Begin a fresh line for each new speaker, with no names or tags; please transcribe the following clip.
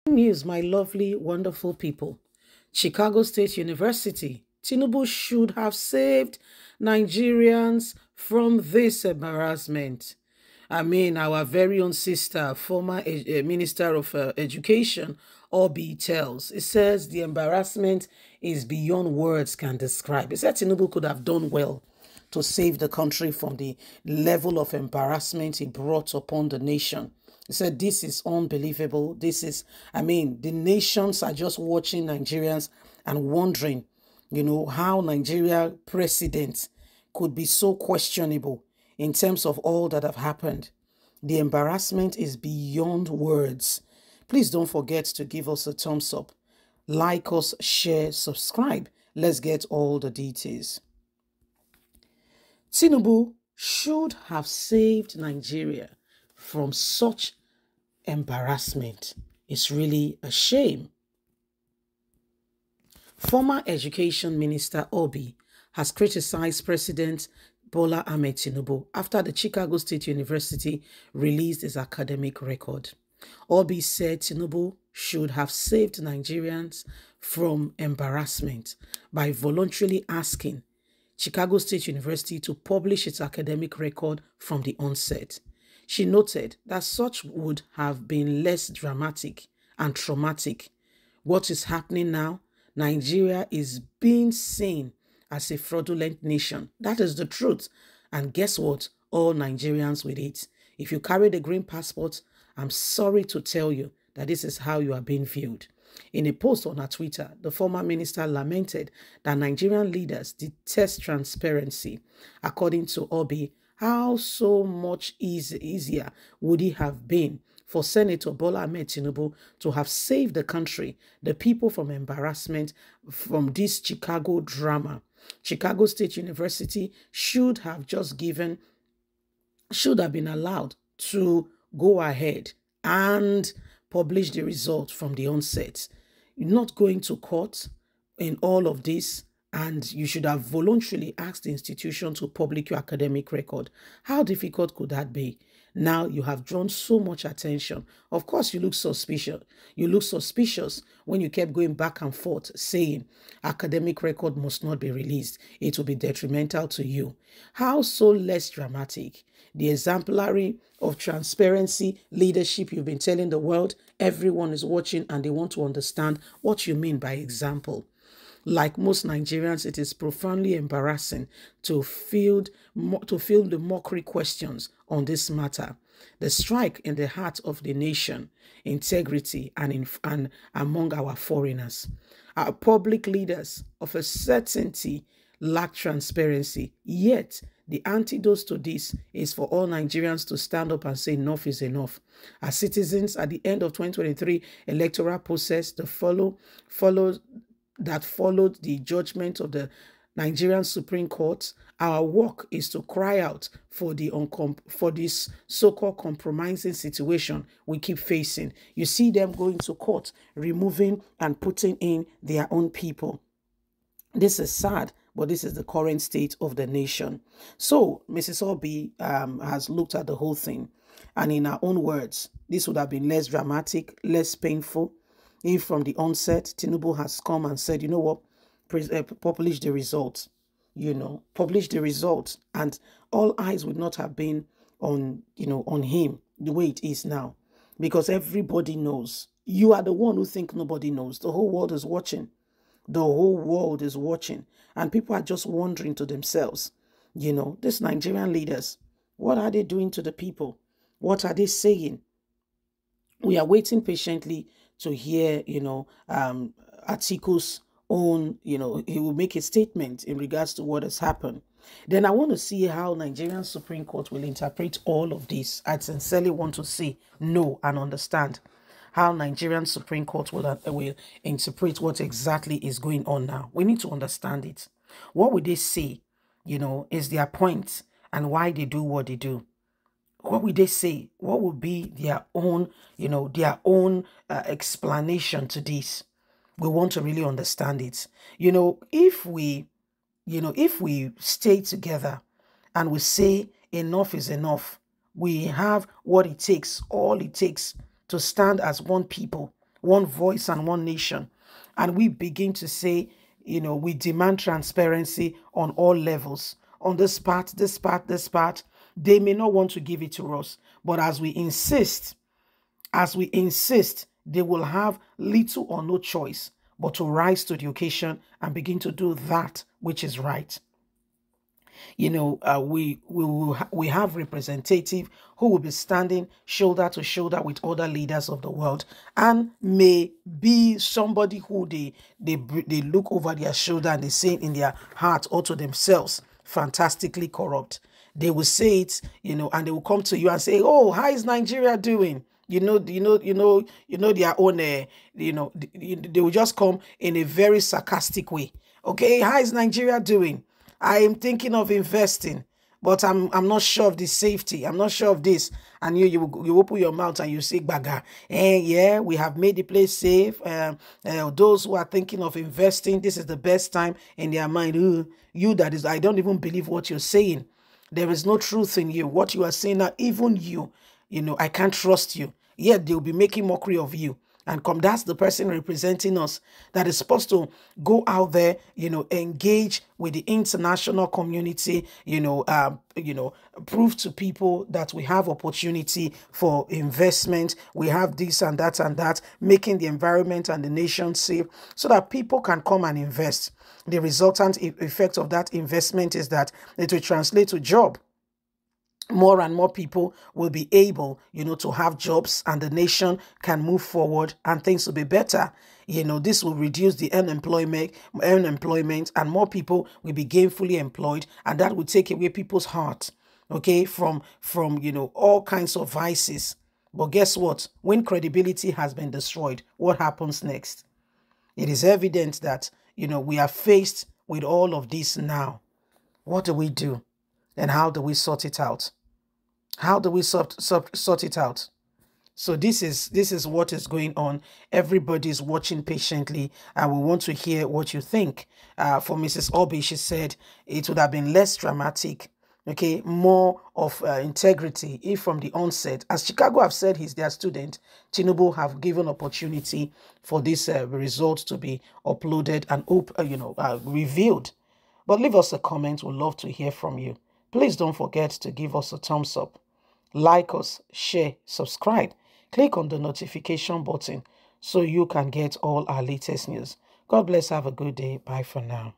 News, my lovely, wonderful people. Chicago State University. Tinubu should have saved Nigerians from this embarrassment. I mean, our very own sister, former Minister of Education, Obi tells. It says the embarrassment is beyond words can describe. It said Tinubu could have done well to save the country from the level of embarrassment he brought upon the nation. He said, this is unbelievable. The nations are just watching Nigerians and wondering, how Nigeria president could be so questionable in terms of all that have happened. The embarrassment is beyond words. Please don't forget to give us a thumbs up. Like us, share, subscribe. Let's get all the details. Tinubu should have saved Nigeria from such embarrassment. It's really a shame. Former Education Minister Obi has criticized President Bola Ahmed Tinubu after the Chicago State University released his academic record. Obi said Tinubu should have saved Nigerians from embarrassment by voluntarily asking Chicago State University to publish its academic record from the onset. She noted that such would have been less dramatic and traumatic. What is happening now? Nigeria is being seen as a fraudulent nation. That is the truth. And guess what? All Nigerians with it. If you carry the green passport, I'm sorry to tell you that this is how you are being viewed. In a post on her Twitter, the former minister lamented that Nigerian leaders detest transparency. According to Obi, how so much easier would it have been for Senator Bola Ahmed Tinubu to have saved the country, the people from embarrassment from this Chicago drama. Chicago State University should have been allowed to go ahead and publish the result from the onset. You're not going to court in all of this, and you should have voluntarily asked the institution to publish your academic record. How difficult could that be? Now you have drawn so much attention. Of course, you look suspicious. You look suspicious when you kept going back and forth saying academic record must not be released. It will be detrimental to you. How so less dramatic? The exemplary of transparency, leadership you've been telling the world, everyone is watching and they want to understand what you mean by example. Like most Nigerians, it is profoundly embarrassing to field the mockery questions on this matter. The strike in the heart of the nation, integrity, and among our foreigners. Our public leaders of a certainty lack transparency, yet the antidote to this is for all Nigerians to stand up and say enough is enough. As citizens, at the end of 2023 electoral process, followed the judgment of the Nigerian Supreme Court, our work is to cry out for this so-called compromising situation we keep facing. You see them going to court, removing and putting in their own people. This is sad, but this is the current state of the nation. So Mrs. Obi has looked at the whole thing, and in her own words, this would have been less dramatic, less painful, if from the onset, Tinubu has come and said, you know what, publish the results, publish the results, and all eyes would not have been on him the way it is now, because everybody knows. You are the one who think nobody knows. The whole world is watching. The whole world is watching, and people are just wondering to themselves, these Nigerian leaders, what are they doing to the people? What are they saying? We are waiting patiently to hear, Atiku's own, he will make a statement in regards to what has happened. Then I want to see how Nigerian Supreme Court will interpret all of this. I sincerely want to see, know, and understand how Nigerian Supreme Court will interpret what exactly is going on now. We need to understand it. What would they say, is their point and why they do what they do? What would they say? What would be their own, explanation to this? We want to really understand it. If we stay together and we say enough is enough, we have what it takes, all it takes to stand as one people, one voice and one nation, and we begin to say, we demand transparency on all levels. On this part, this part, this part, they may not want to give it to us. But as we insist, they will have little or no choice but to rise to the occasion and begin to do that which is right. We have representative who will be standing shoulder to shoulder with other leaders of the world, and may be somebody who they look over their shoulder and they say in their heart or to themselves, fantastically corrupt. They will say it, and they will come to you and say, "Oh, how is Nigeria doing?" Their own. They will just come in a very sarcastic way. Okay, how is Nigeria doing? I am thinking of investing, but I'm not sure of the safety. I'm not sure of this. And you open your mouth and you say, "Baga, yeah, we have made the place safe. Those who are thinking of investing, this is the best time," in their mind. I don't even believe what you're saying. There is no truth in you. What you are saying now, even you, I can't trust you. Yet they'll be making mockery of you. And that's the person representing us that is supposed to go out there, engage with the international community, prove to people that we have opportunity for investment. We have this and that, making the environment and the nation safe so that people can come and invest. The resultant effect of that investment is that it will translate to job. More and more people will be able, to have jobs, and the nation can move forward and things will be better. This will reduce the unemployment, and more people will be gainfully employed, and that will take away people's heart, okay, from all kinds of vices. But guess what? When credibility has been destroyed, what happens next? It is evident that, we are faced with all of this now. What do we do? And how do we sort it out? How do we sort it out? So this is what is going on. Everybody is watching patiently, and we want to hear what you think. For Mrs. Obi, she said it would have been less dramatic, okay, more of integrity if from the onset, as Chicago have said he's their student, Tinubu have given opportunity for this result to be uploaded and revealed. But leave us a comment. We'd love to hear from you. Please don't forget to give us a thumbs up. Like us, share, subscribe. Click on the notification button so you can get all our latest news. God bless. Have a good day. Bye for now.